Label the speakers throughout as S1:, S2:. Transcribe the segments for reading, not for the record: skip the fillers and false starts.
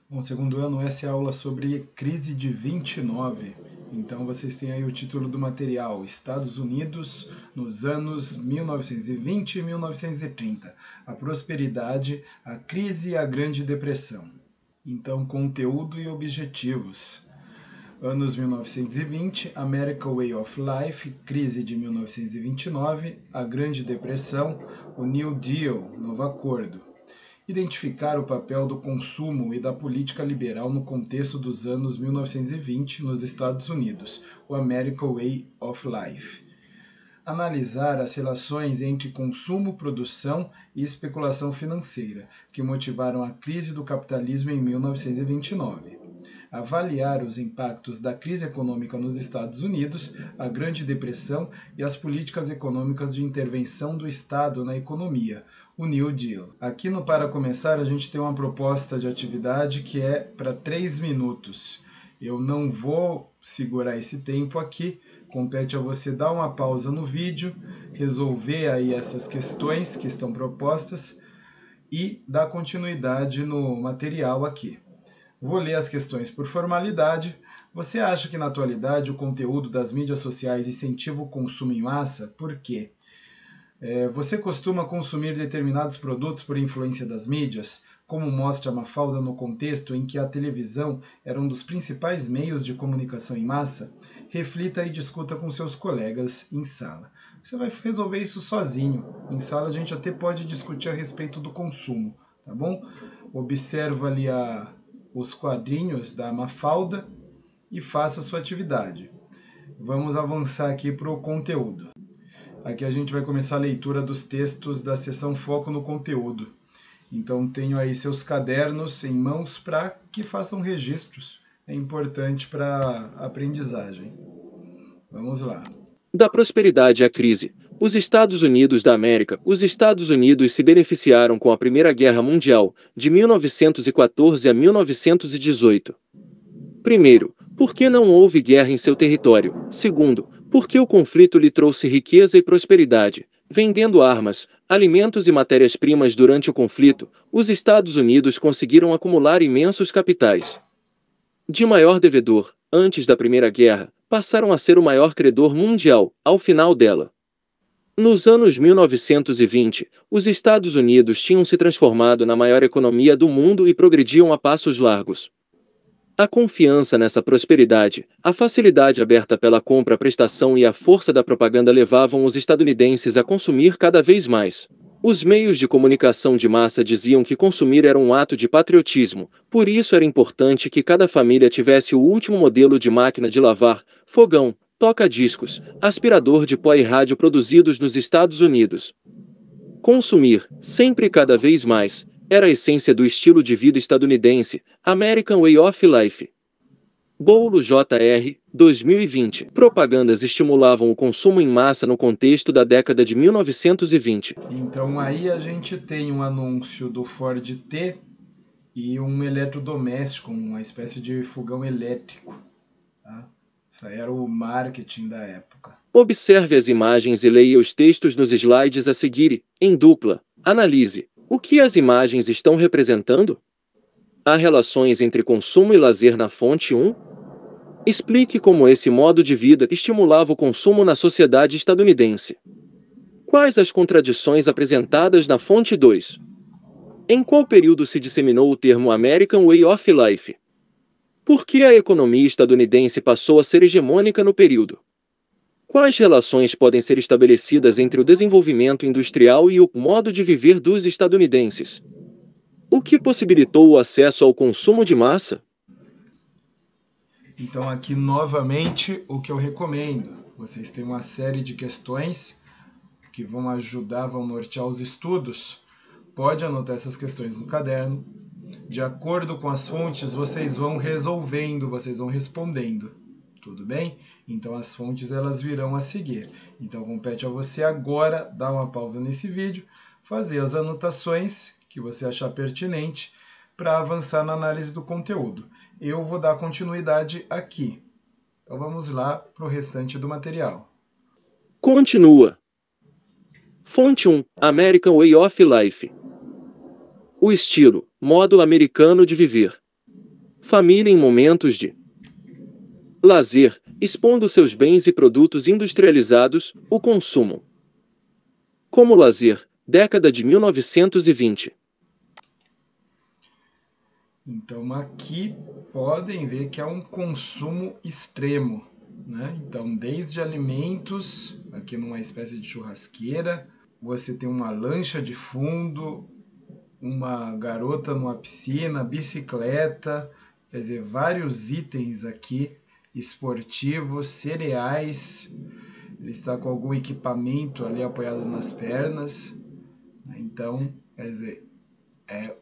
S1: Bom, segundo ano, essa é a aula sobre crise de 29. Então vocês têm aí o título do material, Estados Unidos nos anos 1920 e 1930, a prosperidade, a crise e a Grande Depressão. Então, conteúdo e objetivos. Anos 1920, American Way of Life, crise de 1929, a Grande Depressão, o New Deal, novo acordo. Identificar o papel do consumo e da política liberal no contexto dos anos 1920 nos Estados Unidos, o American Way of Life. Analisar as relações entre consumo, produção e especulação financeira, que motivaram a crise do capitalismo em 1929. Avaliar os impactos da crise econômica nos Estados Unidos, a Grande Depressão e as políticas econômicas de intervenção do Estado na economia, o New Deal. Aqui no Para Começar a gente tem uma proposta de atividade que é para 3 minutos. Eu não vou segurar esse tempo aqui, compete a você dar uma pausa no vídeo, resolver aí essas questões que estão propostas e dar continuidade no material aqui. Vou ler as questões por formalidade. Você acha que na atualidade o conteúdo das mídias sociais incentiva o consumo em massa? Por quê? Você costuma consumir determinados produtos por influência das mídias, como mostra Mafalda no contexto em que a televisão era um dos principais meios de comunicação em massa? Reflita e discuta com seus colegas em sala. Você vai resolver isso sozinho. Em sala a gente até pode discutir a respeito do consumo, tá bom? Observa ali os quadrinhos da Mafalda e faça a sua atividade. Vamos avançar aqui para o conteúdo. Aqui a gente vai começar a leitura dos textos da seção Foco no Conteúdo. Então tenho aí seus cadernos em mãos para que façam registros. É importante para a aprendizagem. Vamos lá.
S2: Da prosperidade à crise. Os Estados Unidos da América. Os Estados Unidos se beneficiaram com a Primeira Guerra Mundial, de 1914 a 1918. Primeiro, porque não houve guerra em seu território. Segundo, porque o conflito lhe trouxe riqueza e prosperidade. Vendendo armas, alimentos e matérias-primas durante o conflito, os Estados Unidos conseguiram acumular imensos capitais. De maior devedor, antes da Primeira Guerra, passaram a ser o maior credor mundial, ao final dela. Nos anos 1920, os Estados Unidos tinham se transformado na maior economia do mundo e progrediam a passos largos. A confiança nessa prosperidade, a facilidade aberta pela compra-prestação e a força da propaganda levavam os estadunidenses a consumir cada vez mais. Os meios de comunicação de massa diziam que consumir era um ato de patriotismo, por isso era importante que cada família tivesse o último modelo de máquina de lavar, fogão, toca-discos, aspirador de pó e rádio produzidos nos Estados Unidos. Consumir, sempre e cada vez mais, era a essência do estilo de vida estadunidense, American Way of Life. Boulos Jr., 2020. Propagandas estimulavam o consumo em massa no contexto da década de 1920.
S1: Então aí a gente tem um anúncio do Ford T e um eletrodoméstico, uma espécie de fogão elétrico. Tá? Isso aí era o marketing da época.
S2: Observe as imagens e leia os textos nos slides a seguir, em dupla. Analise. O que as imagens estão representando? Há relações entre consumo e lazer na fonte 1? Explique como esse modo de vida estimulava o consumo na sociedade estadunidense. Quais as contradições apresentadas na fonte 2? Em qual período se disseminou o termo American Way of Life? Por que a economia estadunidense passou a ser hegemônica no período? Quais relações podem ser estabelecidas entre o desenvolvimento industrial e o modo de viver dos estadunidenses? O que possibilitou o acesso ao consumo de massa?
S1: Então aqui novamente o que eu recomendo. Vocês têm uma série de questões que vão ajudar, vão nortear os estudos. Pode anotar essas questões no caderno. De acordo com as fontes, vocês vão resolvendo, vocês vão respondendo. Tudo bem? Então as fontes elas virão a seguir. Então compete a você agora dar uma pausa nesse vídeo, fazer as anotações que você achar pertinente para avançar na análise do conteúdo. Eu vou dar continuidade aqui. Então vamos lá para o restante do material.
S2: Continua. Fonte 1. American Way of Life. O estilo, modo americano de viver. família em momentos de lazer, expondo seus bens e produtos industrializados, o consumo. Como lazer, década de 1920.
S1: Então aqui podem ver que é um consumo extremo, né? Então desde alimentos, aqui numa espécie de churrasqueira, você tem uma lancha de fundo, uma garota numa piscina, bicicleta, quer dizer, vários itens aqui esportivos, cereais, ele está com algum equipamento ali apoiado nas pernas, então, quer dizer, é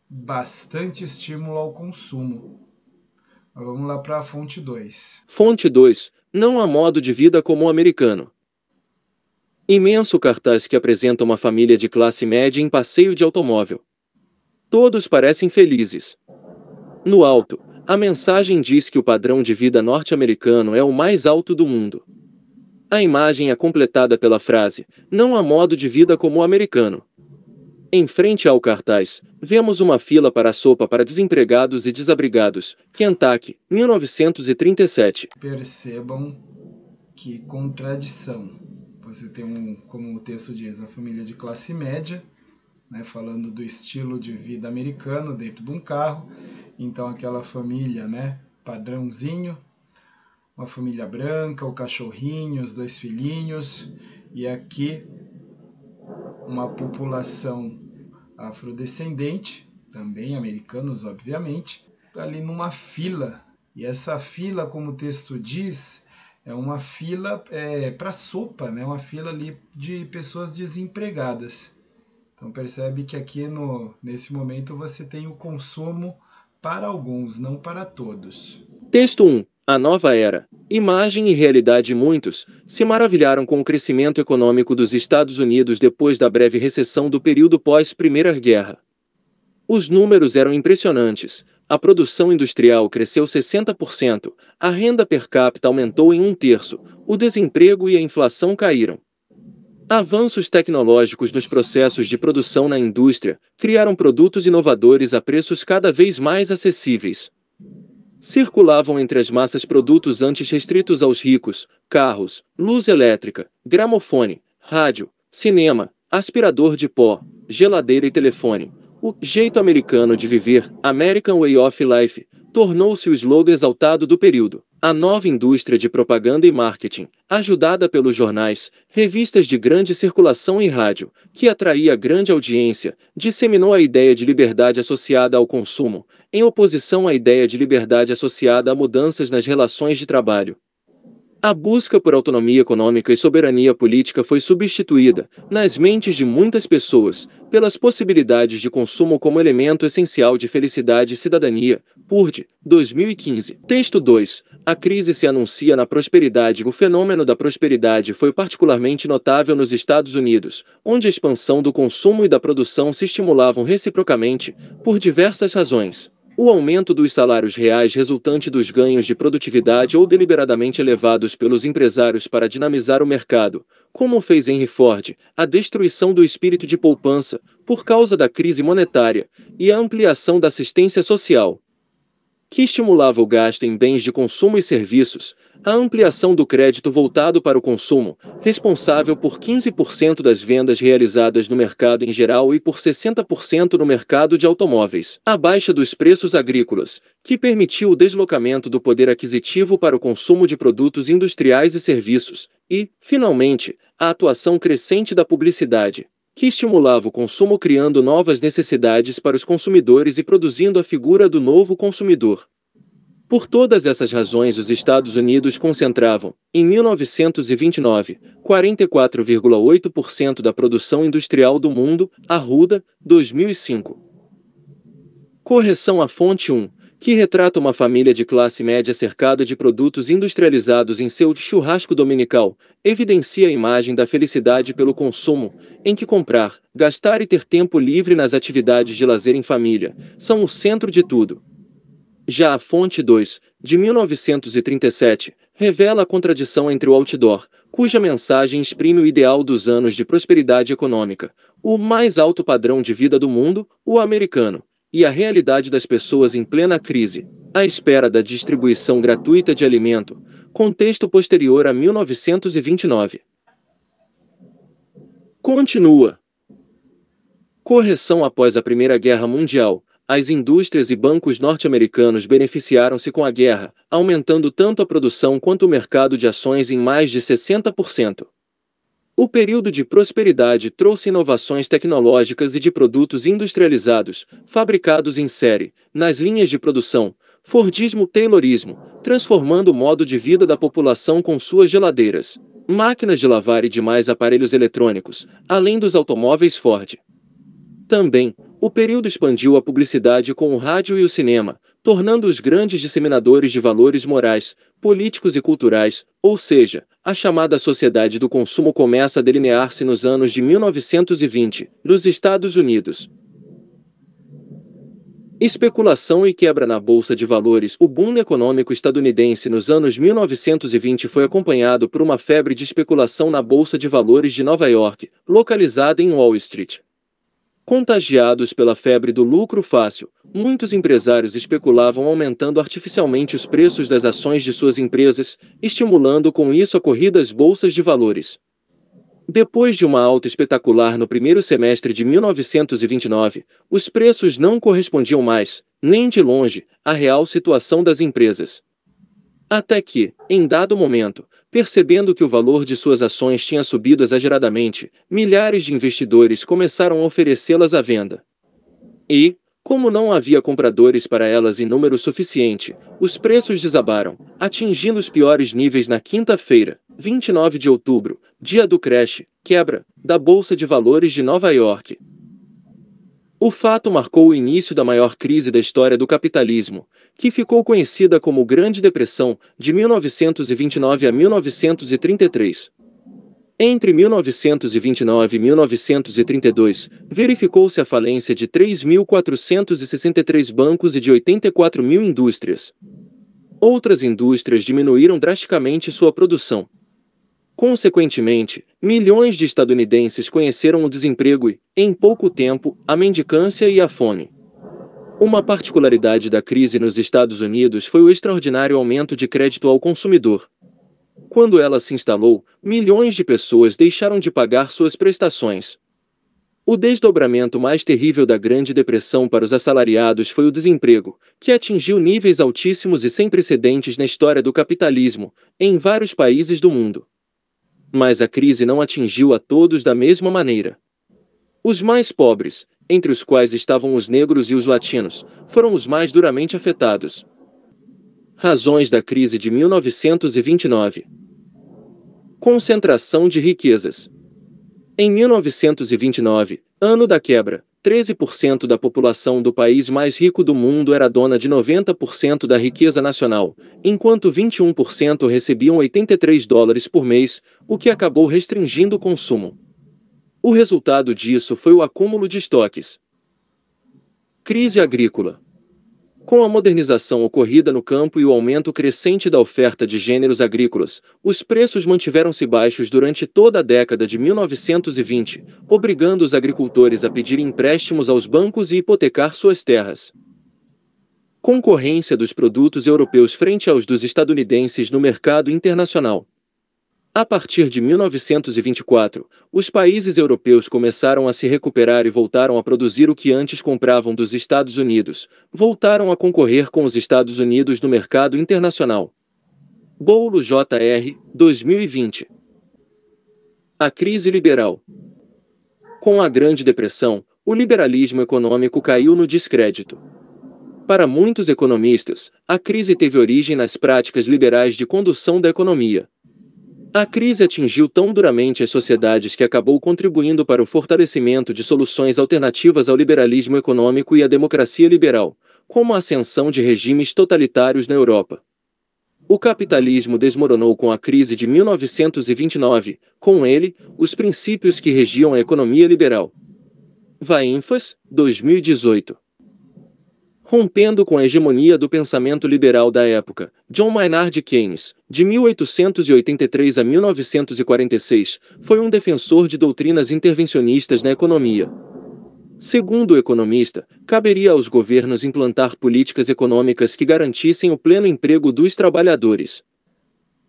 S1: bastante estímulo ao consumo. Mas vamos lá para a fonte 2.
S2: Fonte 2. Não há modo de vida como o americano. Imenso cartaz que apresenta uma família de classe média em passeio de automóvel. Todos parecem felizes. No alto, a mensagem diz que o padrão de vida norte-americano é o mais alto do mundo. A imagem é completada pela frase: não há modo de vida como o americano. Em frente ao cartaz, vemos uma fila para a sopa para desempregados e desabrigados, Kentucky, 1937.
S1: Percebam que contradição. Você tem, como o texto diz, a família de classe média, né, falando do estilo de vida americano dentro de um carro. Então aquela família, né, padrãozinho, uma família branca, o cachorrinho, os 2 filhinhos, e aqui uma população afrodescendente, também americanos, obviamente, ali numa fila. E essa fila, como o texto diz, é uma fila para sopa, né? Uma fila ali de pessoas desempregadas. Então percebe que aqui nesse momento você tem o consumo para alguns, não para todos.
S2: Texto 1. A nova era. Imagem e realidade. Muitos se maravilharam com o crescimento econômico dos Estados Unidos depois da breve recessão do período pós-Primeira Guerra. Os números eram impressionantes. A produção industrial cresceu 60%, a renda per capita aumentou em 1/3, o desemprego e a inflação caíram. Avanços tecnológicos nos processos de produção na indústria criaram produtos inovadores a preços cada vez mais acessíveis. Circulavam entre as massas produtos antes restritos aos ricos: carros, luz elétrica, gramofone, rádio, cinema, aspirador de pó, geladeira e telefone. O jeito americano de viver, American Way of Life, tornou-se o slogan exaltado do período. A nova indústria de propaganda e marketing, ajudada pelos jornais, revistas de grande circulação e rádio, que atraía grande audiência, disseminou a ideia de liberdade associada ao consumo, em oposição à ideia de liberdade associada a mudanças nas relações de trabalho. A busca por autonomia econômica e soberania política foi substituída, nas mentes de muitas pessoas, pelas possibilidades de consumo como elemento essencial de felicidade e cidadania. Purdy, 2015. Texto 2. A crise se anuncia na prosperidade. O fenômeno da prosperidade foi particularmente notável nos Estados Unidos, onde a expansão do consumo e da produção se estimulavam reciprocamente, por diversas razões. O aumento dos salários reais resultante dos ganhos de produtividade ou deliberadamente elevados pelos empresários para dinamizar o mercado, como fez Henry Ford, a destruição do espírito de poupança, por causa da crise monetária, e a ampliação da assistência social, que estimulava o gasto em bens de consumo e serviços, a ampliação do crédito voltado para o consumo, responsável por 15% das vendas realizadas no mercado em geral e por 60% no mercado de automóveis, a baixa dos preços agrícolas, que permitiu o deslocamento do poder aquisitivo para o consumo de produtos industriais e serviços, e, finalmente, a atuação crescente da publicidade, que estimulava o consumo criando novas necessidades para os consumidores e produzindo a figura do novo consumidor. Por todas essas razões, os Estados Unidos concentravam, em 1929, 44,8% da produção industrial do mundo, Arruda, 2005. Correção à fonte 1, que retrata uma família de classe média cercada de produtos industrializados em seu churrasco dominical, evidencia a imagem da felicidade pelo consumo, em que comprar, gastar e ter tempo livre nas atividades de lazer em família são o centro de tudo. Já a fonte 2, de 1937, revela a contradição entre o outdoor, cuja mensagem exprime o ideal dos anos de prosperidade econômica, o mais alto padrão de vida do mundo, o americano, e a realidade das pessoas em plena crise, à espera da distribuição gratuita de alimento, contexto posterior a 1929. Continua. Correção. Após a Primeira Guerra Mundial, as indústrias e bancos norte-americanos beneficiaram-se com a guerra, aumentando tanto a produção quanto o mercado de ações em mais de 60%. O período de prosperidade trouxe inovações tecnológicas e de produtos industrializados, fabricados em série, nas linhas de produção, Fordismo-Taylorismo, transformando o modo de vida da população com suas geladeiras, máquinas de lavar e demais aparelhos eletrônicos, além dos automóveis Ford. Também, o período expandiu a publicidade com o rádio e o cinema, tornando-os grandes disseminadores de valores morais, políticos e culturais, ou seja, a chamada sociedade do consumo começa a delinear-se nos anos de 1920, nos Estados Unidos. Especulação e quebra na Bolsa de Valores. O boom econômico estadunidense nos anos 1920 foi acompanhado por uma febre de especulação na Bolsa de Valores de Nova York, localizada em Wall Street. Contagiados pela febre do lucro fácil, muitos empresários especulavam aumentando artificialmente os preços das ações de suas empresas, estimulando com isso a corrida às bolsas de valores. Depois de uma alta espetacular no primeiro semestre de 1929, os preços não correspondiam mais, nem de longe, à real situação das empresas. Até que, em dado momento, percebendo que o valor de suas ações tinha subido exageradamente, milhares de investidores começaram a oferecê-las à venda. E, como não havia compradores para elas em número suficiente, os preços desabaram, atingindo os piores níveis na quinta-feira, 29 de outubro, dia do crash, quebra, da Bolsa de Valores de Nova York. O fato marcou o início da maior crise da história do capitalismo, que ficou conhecida como Grande Depressão, de 1929 a 1933. Entre 1929 e 1932, verificou-se a falência de 3.463 bancos e de 84.000 indústrias. Outras indústrias diminuíram drasticamente sua produção. Consequentemente, milhões de estadunidenses conheceram o desemprego e, em pouco tempo, a mendicância e a fome. Uma particularidade da crise nos Estados Unidos foi o extraordinário aumento de crédito ao consumidor. Quando ela se instalou, milhões de pessoas deixaram de pagar suas prestações. O desdobramento mais terrível da Grande Depressão para os assalariados foi o desemprego, que atingiu níveis altíssimos e sem precedentes na história do capitalismo, em vários países do mundo. Mas a crise não atingiu a todos da mesma maneira. Os mais pobres, entre os quais estavam os negros e os latinos, foram os mais duramente afetados. Razões da crise de 1929. Concentração de riquezas. Em 1929, ano da quebra, 13% da população do país mais rico do mundo era dona de 90% da riqueza nacional, enquanto 21% recebiam $83 por mês, o que acabou restringindo o consumo. O resultado disso foi o acúmulo de estoques. Crise agrícola. Com a modernização ocorrida no campo e o aumento crescente da oferta de gêneros agrícolas, os preços mantiveram-se baixos durante toda a década de 1920, obrigando os agricultores a pedir empréstimos aos bancos e hipotecar suas terras. Concorrência dos produtos europeus frente aos dos estadunidenses no mercado internacional. A partir de 1924, os países europeus começaram a se recuperar e voltaram a produzir o que antes compravam dos Estados Unidos, voltaram a concorrer com os Estados Unidos no mercado internacional. Boulos Jr., 2020. A crise liberal. Com a Grande Depressão, o liberalismo econômico caiu no descrédito. Para muitos economistas, a crise teve origem nas práticas liberais de condução da economia. A crise atingiu tão duramente as sociedades que acabou contribuindo para o fortalecimento de soluções alternativas ao liberalismo econômico e à democracia liberal, como a ascensão de regimes totalitários na Europa. O capitalismo desmoronou com a crise de 1929, com ele, os princípios que regiam a economia liberal. Vainfas, 2018. Rompendo com a hegemonia do pensamento liberal da época, John Maynard Keynes, de 1883 a 1946, foi um defensor de doutrinas intervencionistas na economia. Segundo o economista, caberia aos governos implantar políticas econômicas que garantissem o pleno emprego dos trabalhadores.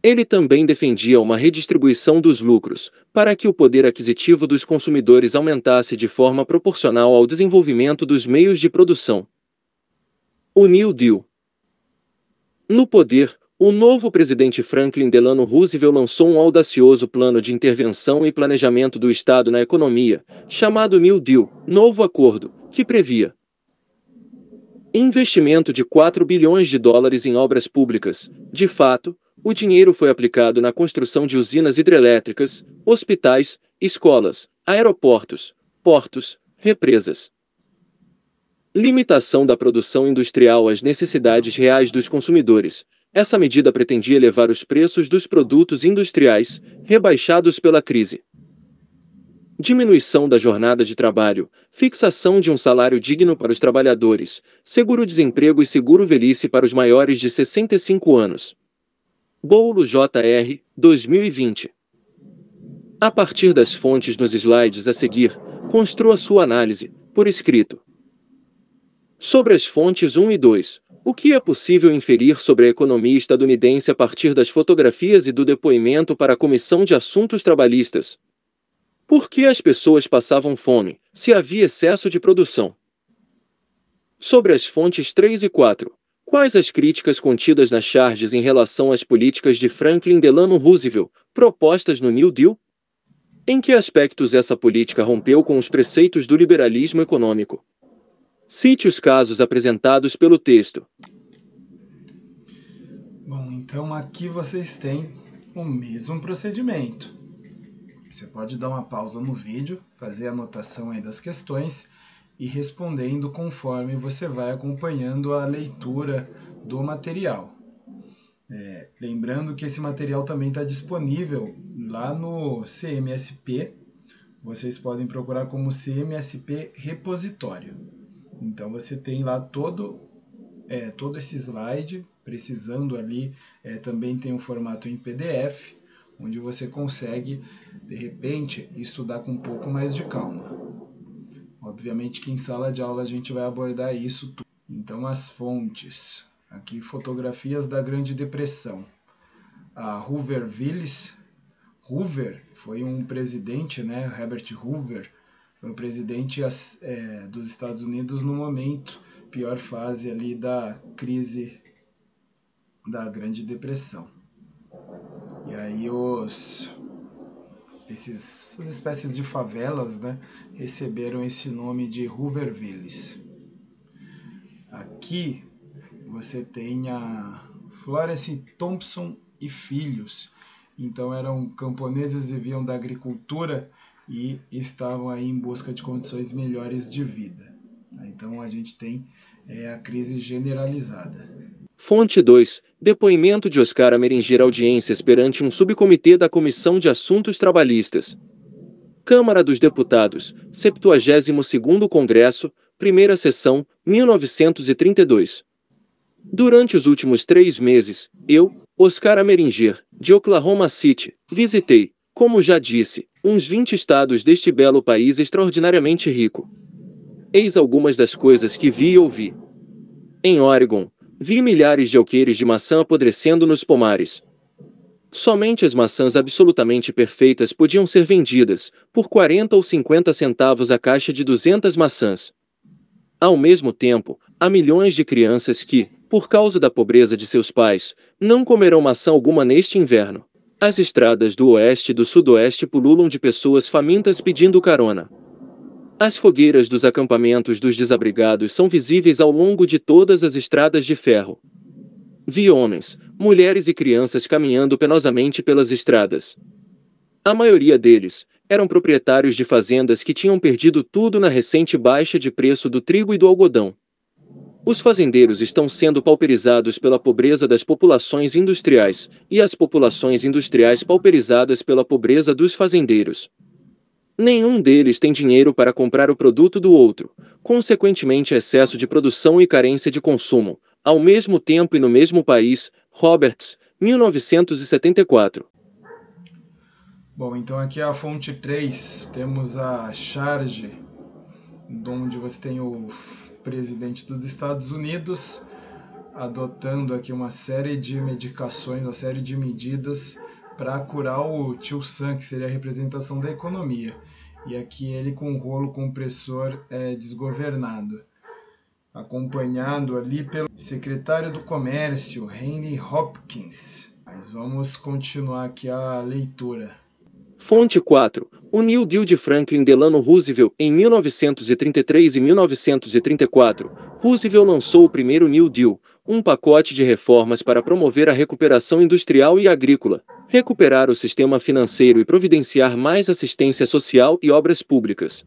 S2: Ele também defendia uma redistribuição dos lucros, para que o poder aquisitivo dos consumidores aumentasse de forma proporcional ao desenvolvimento dos meios de produção. O New Deal. No poder, o novo presidente Franklin Delano Roosevelt lançou um audacioso plano de intervenção e planejamento do Estado na economia, chamado New Deal, Novo Acordo, que previa investimento de 4 bilhões de dólares em obras públicas. De fato, o dinheiro foi aplicado na construção de usinas hidrelétricas, hospitais, escolas, aeroportos, portos, represas. Limitação da produção industrial às necessidades reais dos consumidores. Essa medida pretendia elevar os preços dos produtos industriais, rebaixados pela crise. Diminuição da jornada de trabalho, fixação de um salário digno para os trabalhadores, seguro-desemprego e seguro-velhice para os maiores de 65 anos. Boulos Jr., 2020. A partir das fontes nos slides a seguir, construa sua análise, por escrito. Sobre as fontes 1 e 2, o que é possível inferir sobre a economia estadunidense a partir das fotografias e do depoimento para a Comissão de Assuntos Trabalhistas? Por que as pessoas passavam fome, se havia excesso de produção? Sobre as fontes 3 e 4, quais as críticas contidas nas charges em relação às políticas de Franklin Delano Roosevelt, propostas no New Deal? Em que aspectos essa política rompeu com os preceitos do liberalismo econômico? Cite os casos apresentados pelo texto.
S1: Bom, então aqui vocês têm o mesmo procedimento. Você pode dar uma pausa no vídeo, fazer a anotação aí das questões e respondendo conforme você vai acompanhando a leitura do material. Lembrando que esse material também está disponível lá no CMSP. Vocês podem procurar como CMSP Repositório. Então você tem lá todo esse slide, precisando ali, também tem um formato em PDF, onde você consegue, de repente, estudar com um pouco mais de calma. Obviamente que em sala de aula a gente vai abordar isso tudo. Então as fontes, aqui fotografias da Grande Depressão. A Hoover Willis, Hoover foi um presidente, né, Herbert Hoover, foi o presidente dos Estados Unidos no momento, pior fase ali da crise da Grande Depressão. E aí essas espécies de favelas, né, receberam esse nome de Hoovervilles. Aqui você tem a Florence Thompson e Filhos. Então eram camponeses que viviam da agricultura e estavam aí em busca de condições melhores de vida. Então a gente tem a crise generalizada.
S2: Fonte 2. Depoimento de Oscar Ameringer, audiências perante um subcomitê da Comissão de Assuntos Trabalhistas. Câmara dos Deputados, 72º Congresso, primeira sessão, 1932. Durante os últimos 3 meses, eu, Oscar Ameringer, de Oklahoma City, visitei, como já disse, uns 20 estados deste belo país extraordinariamente rico. Eis algumas das coisas que vi e ouvi. Em Oregon, vi milhares de alqueires de maçã apodrecendo nos pomares. Somente as maçãs absolutamente perfeitas podiam ser vendidas, por 40 ou 50 centavos a caixa de 200 maçãs. Ao mesmo tempo, há milhões de crianças que, por causa da pobreza de seus pais, não comerão maçã alguma neste inverno. As estradas do oeste e do sudoeste pululam de pessoas famintas pedindo carona. As fogueiras dos acampamentos dos desabrigados são visíveis ao longo de todas as estradas de ferro. Vi homens, mulheres e crianças caminhando penosamente pelas estradas. A maioria deles eram proprietários de fazendas que tinham perdido tudo na recente baixa de preço do trigo e do algodão. Os fazendeiros estão sendo pauperizados pela pobreza das populações industriais, e as populações industriais pauperizadas pela pobreza dos fazendeiros. Nenhum deles tem dinheiro para comprar o produto do outro, consequentemente excesso de produção e carência de consumo, ao mesmo tempo e no mesmo país. Roberts, 1974.
S1: Bom, então aqui é a fonte 3, temos a charge onde você tem o presidente dos Estados Unidos adotando aqui uma série de medicações, uma série de medidas para curar o tio Sam, que seria a representação da economia. E aqui ele com o rolo compressor desgovernado, acompanhado ali pelo secretário do Comércio, Henry Hopkins. Mas vamos continuar aqui a leitura.
S2: Fonte 4. O New Deal de Franklin Delano Roosevelt. Em 1933 e 1934, Roosevelt lançou o primeiro New Deal, um pacote de reformas para promover a recuperação industrial e agrícola, recuperar o sistema financeiro e providenciar mais assistência social e obras públicas.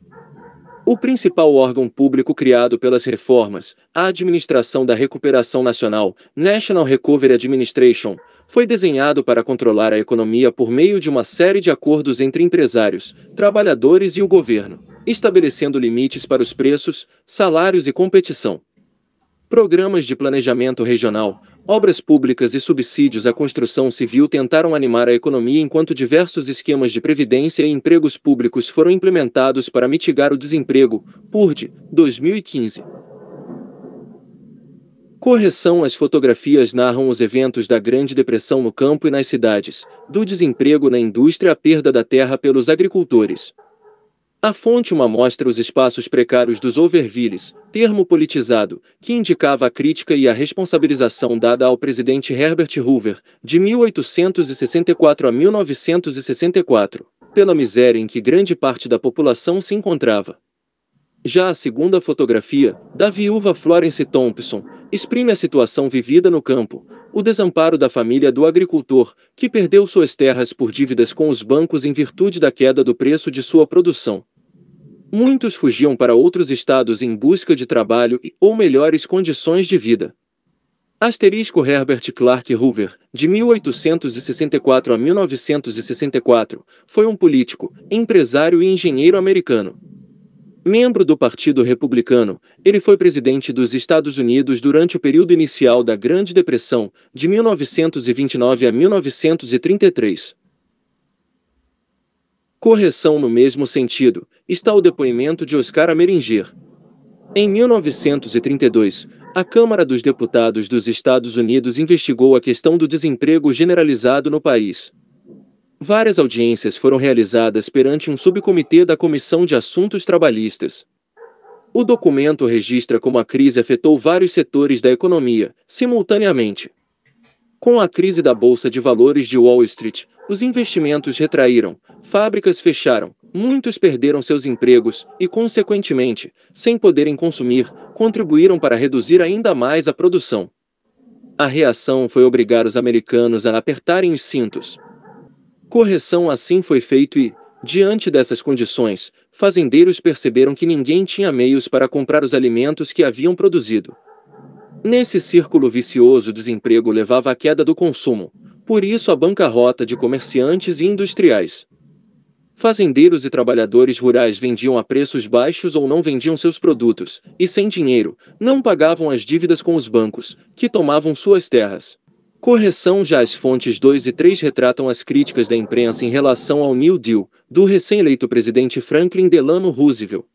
S2: O principal órgão público criado pelas reformas, a Administração da Recuperação Nacional, National Recovery Administration, foi desenhado para controlar a economia por meio de uma série de acordos entre empresários, trabalhadores e o governo, estabelecendo limites para os preços, salários e competição. Programas de planejamento regional, obras públicas e subsídios à construção civil tentaram animar a economia enquanto diversos esquemas de previdência e empregos públicos foram implementados para mitigar o desemprego, PURD, 2015. Correção: as fotografias narram os eventos da Grande Depressão no campo e nas cidades, do desemprego na indústria à perda da terra pelos agricultores. A fonte uma mostra os espaços precários dos Overvilles, termo politizado, que indicava a crítica e a responsabilização dada ao presidente Herbert Hoover, de 1864 a 1964, pela miséria em que grande parte da população se encontrava. Já a segunda fotografia, da viúva Florence Thompson, exprime a situação vivida no campo, o desamparo da família do agricultor, que perdeu suas terras por dívidas com os bancos em virtude da queda do preço de sua produção. Muitos fugiam para outros estados em busca de trabalho ou melhores condições de vida. Asterisco Herbert Clark Hoover, de 1864 a 1964, foi um político, empresário e engenheiro americano. Membro do Partido Republicano, ele foi presidente dos Estados Unidos durante o período inicial da Grande Depressão, de 1929 a 1933. Correção: no mesmo sentido, está o depoimento de Oscar Ameringer. Em 1932, a Câmara dos Deputados dos Estados Unidos investigou a questão do desemprego generalizado no país. Várias audiências foram realizadas perante um subcomitê da Comissão de Assuntos Trabalhistas. O documento registra como a crise afetou vários setores da economia, simultaneamente. Com a crise da Bolsa de Valores de Wall Street, os investimentos retraíram, fábricas fecharam, muitos perderam seus empregos e, consequentemente, sem poderem consumir, contribuíram para reduzir ainda mais a produção. A reação foi obrigar os americanos a apertarem os cintos. Correção: assim foi feito e, diante dessas condições, fazendeiros perceberam que ninguém tinha meios para comprar os alimentos que haviam produzido. Nesse círculo vicioso, o desemprego levava à queda do consumo, por isso a bancarrota de comerciantes e industriais. Fazendeiros e trabalhadores rurais vendiam a preços baixos ou não vendiam seus produtos, e sem dinheiro, não pagavam as dívidas com os bancos, que tomavam suas terras. Correção: já as fontes 2 e 3 retratam as críticas da imprensa em relação ao New Deal, do recém-eleito presidente Franklin Delano Roosevelt.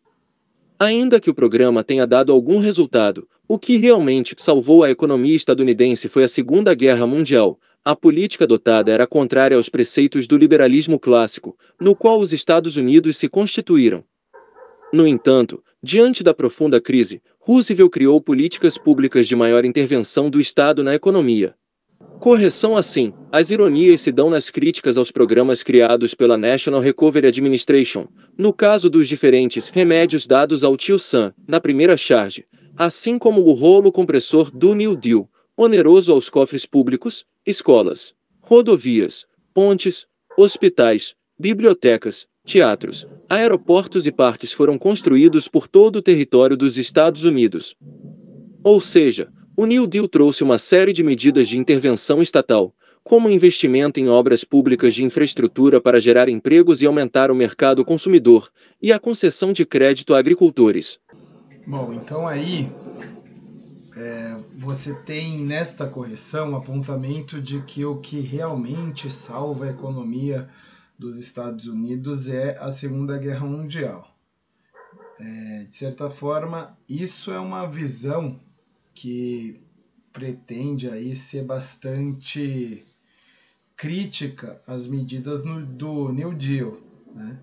S2: Ainda que o programa tenha dado algum resultado, o que realmente salvou a economia estadunidense foi a Segunda Guerra Mundial. A política adotada era contrária aos preceitos do liberalismo clássico, no qual os Estados Unidos se constituíram. No entanto, diante da profunda crise, Roosevelt criou políticas públicas de maior intervenção do Estado na economia. Correção: assim, as ironias se dão nas críticas aos programas criados pela National Recovery Administration, no caso dos diferentes remédios dados ao tio Sam, na primeira charge, assim como o rolo compressor do New Deal, oneroso aos cofres públicos, escolas, rodovias, pontes, hospitais, bibliotecas, teatros, aeroportos e parques foram construídos por todo o território dos Estados Unidos. Ou seja, o New Deal trouxe uma série de medidas de intervenção estatal, como investimento em obras públicas de infraestrutura para gerar empregos e aumentar o mercado consumidor, e a concessão de crédito a agricultores.
S1: Bom, então aí você tem nesta correção o apontamento de que o que realmente salva a economia dos Estados Unidos é a Segunda Guerra Mundial. De certa forma, isso é uma visão que pretende aí ser bastante crítica às medidas do New Deal, né?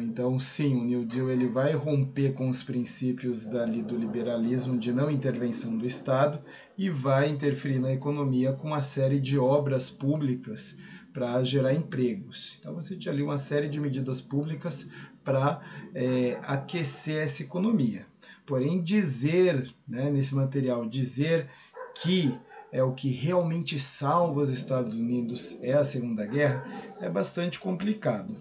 S1: Então, sim, o New Deal ele vai romper com os princípios dali do liberalismo de não intervenção do Estado e vai interferir na economia com uma série de obras públicas para gerar empregos. Então, você tinha ali uma série de medidas públicas para aquecer essa economia. Porém, dizer, né, nesse material, dizer que é o que realmente salva os Estados Unidos é a Segunda Guerra é bastante complicado.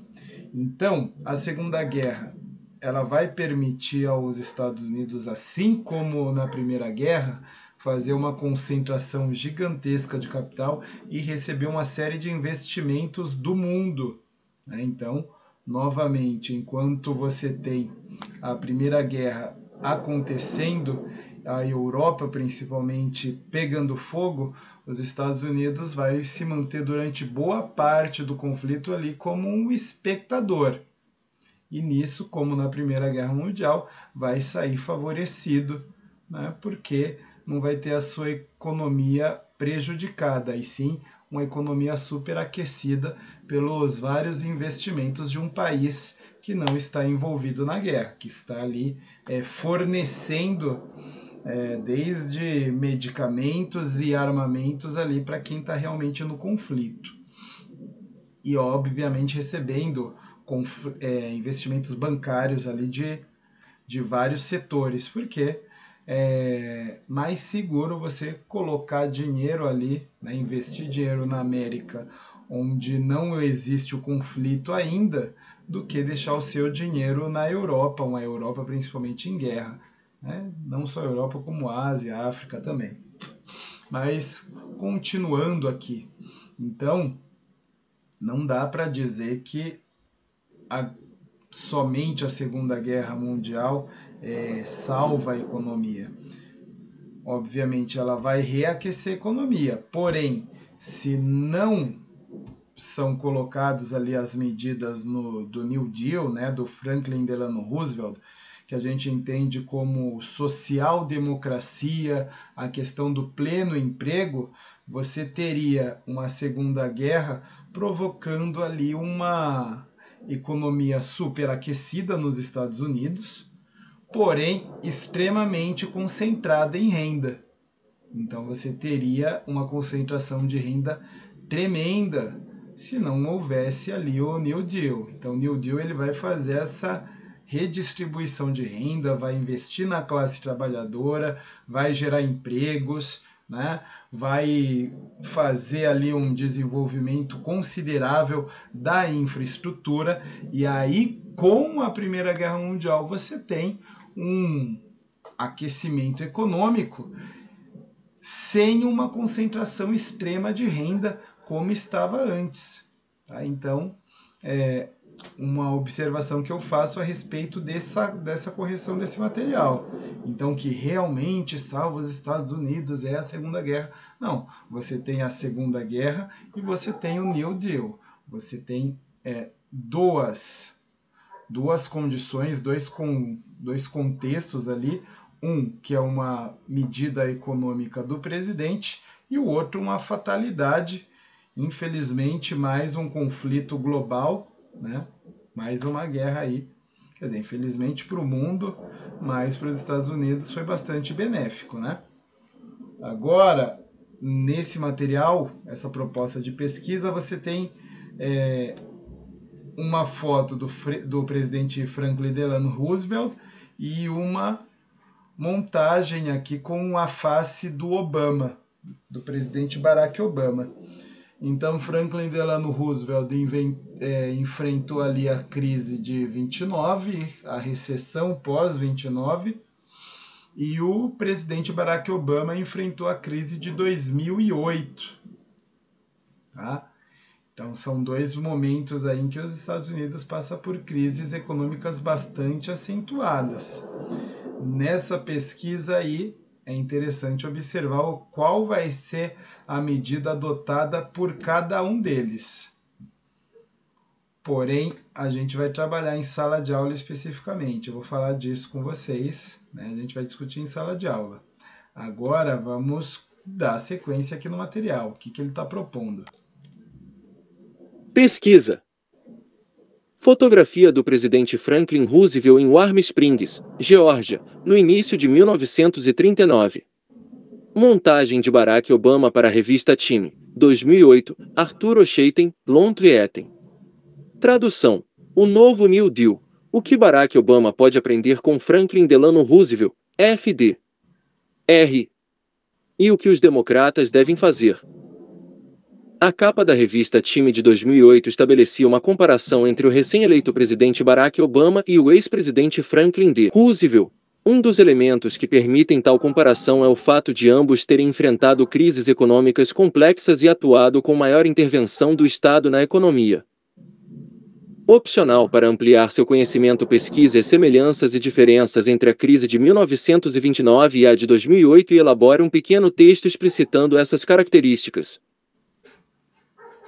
S1: Então, a Segunda Guerra ela vai permitir aos Estados Unidos, assim como na Primeira Guerra, fazer uma concentração gigantesca de capital e receber uma série de investimentos do mundo. Então, novamente, enquanto você tem a Primeira Guerra acontecendo, a Europa principalmente pegando fogo, os Estados Unidos vai se manter durante boa parte do conflito ali como um espectador. E nisso, como na Primeira Guerra Mundial, vai sair favorecido, né, porque não vai ter a sua economia prejudicada, e sim uma economia superaquecida pelos vários investimentos de um país que não está envolvido na guerra, que está ali fornecendo desde medicamentos e armamentos ali para quem está realmente no conflito. E, obviamente, recebendo investimentos bancários ali de vários setores, porque é mais seguro você colocar dinheiro ali, né, investir dinheiro na América, onde não existe o conflito ainda, do que deixar o seu dinheiro na Europa, uma Europa principalmente em guerra. Né? Não só a Europa, como a Ásia, a África também. Mas, continuando aqui, então, não dá para dizer que somente a Segunda Guerra Mundial salva a economia. Obviamente, ela vai reaquecer a economia, porém, se não são colocados ali as medidas do New Deal, né, do Franklin Delano Roosevelt, que a gente entende como social-democracia, a questão do pleno emprego, você teria uma Segunda Guerra provocando ali uma economia superaquecida nos Estados Unidos, porém extremamente concentrada em renda. Então você teria uma concentração de renda tremenda se não houvesse ali o New Deal. Então o New Deal ele vai fazer essa redistribuição de renda, vai investir na classe trabalhadora, vai gerar empregos, né? Vai fazer ali um desenvolvimento considerável da infraestrutura, e aí com a Primeira Guerra Mundial você tem um aquecimento econômico sem uma concentração extrema de renda como estava antes. Tá? Então, uma observação que eu faço a respeito dessa correção desse material. Então, que realmente salva os Estados Unidos é a Segunda Guerra. Não, você tem a Segunda Guerra e você tem o New Deal. Você tem duas condições, dois contextos ali, um que é uma medida econômica do presidente e o outro uma fatalidade, infelizmente mais um conflito global, né? Mais uma guerra aí, quer dizer, infelizmente para o mundo, mas para os Estados Unidos foi bastante benéfico, né? Agora, nesse material, essa proposta de pesquisa, você tem uma foto do presidente Franklin Delano Roosevelt e uma montagem aqui com a face do Obama, do presidente Barack Obama. Então, Franklin Delano Roosevelt enfrentou ali a crise de 29, a recessão pós-29, e o presidente Barack Obama enfrentou a crise de 2008. Tá? Então, são dois momentos aí em que os Estados Unidos passam por crises econômicas bastante acentuadas. Nessa pesquisa aí, é interessante observar qual vai ser a medida adotada por cada um deles. porém a gente vai trabalhar em sala de aula especificamente. Eu vou falar disso com vocês, né? A gente vai discutir em sala de aula. Agora vamos dar sequência aqui no material. O que ele está propondo?
S2: Pesquisa. Fotografia do presidente Franklin Roosevelt em Warm Springs, Geórgia, no início de 1939. Montagem de Barack Obama para a revista Time, 2008, Arthur O'Shaten, Londrietten. Tradução: O Novo New Deal. O que Barack Obama pode aprender com Franklin Delano Roosevelt, FD. R. E o que os democratas devem fazer. A capa da revista Time de 2008 estabelecia uma comparação entre o recém-eleito presidente Barack Obama e o ex-presidente Franklin D. Roosevelt. Um dos elementos que permitem tal comparação é o fato de ambos terem enfrentado crises econômicas complexas e atuado com maior intervenção do Estado na economia. Opcional para ampliar seu conhecimento, pesquise as semelhanças e diferenças entre a crise de 1929 e a de 2008 e elabore um pequeno texto explicitando essas características.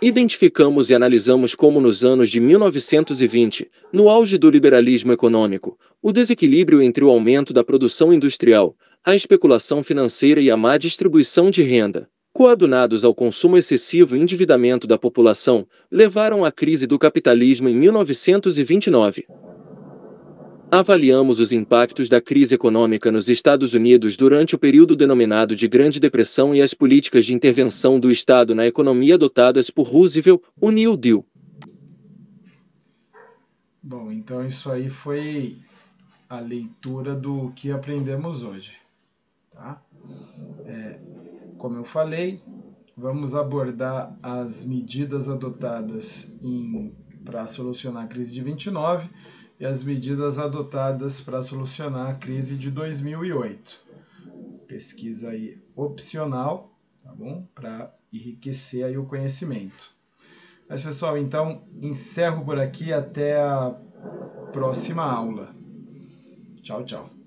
S2: Identificamos e analisamos como nos anos de 1920, no auge do liberalismo econômico, o desequilíbrio entre o aumento da produção industrial, a especulação financeira e a má distribuição de renda, coadunados ao consumo excessivo e endividamento da população, levaram à crise do capitalismo em 1929. Avaliamos os impactos da crise econômica nos Estados Unidos durante o período denominado de Grande Depressão e as políticas de intervenção do Estado na economia adotadas por Roosevelt, o New Deal.
S1: Bom, então isso aí foi a leitura do que aprendemos hoje, tá? Como eu falei, vamos abordar as medidas adotadas para solucionar a crise de 29 e as medidas adotadas para solucionar a crise de 2008. Pesquisa aí opcional, tá bom? Para enriquecer aí o conhecimento. Mas, pessoal, então encerro por aqui, até a próxima aula. Tchau, tchau.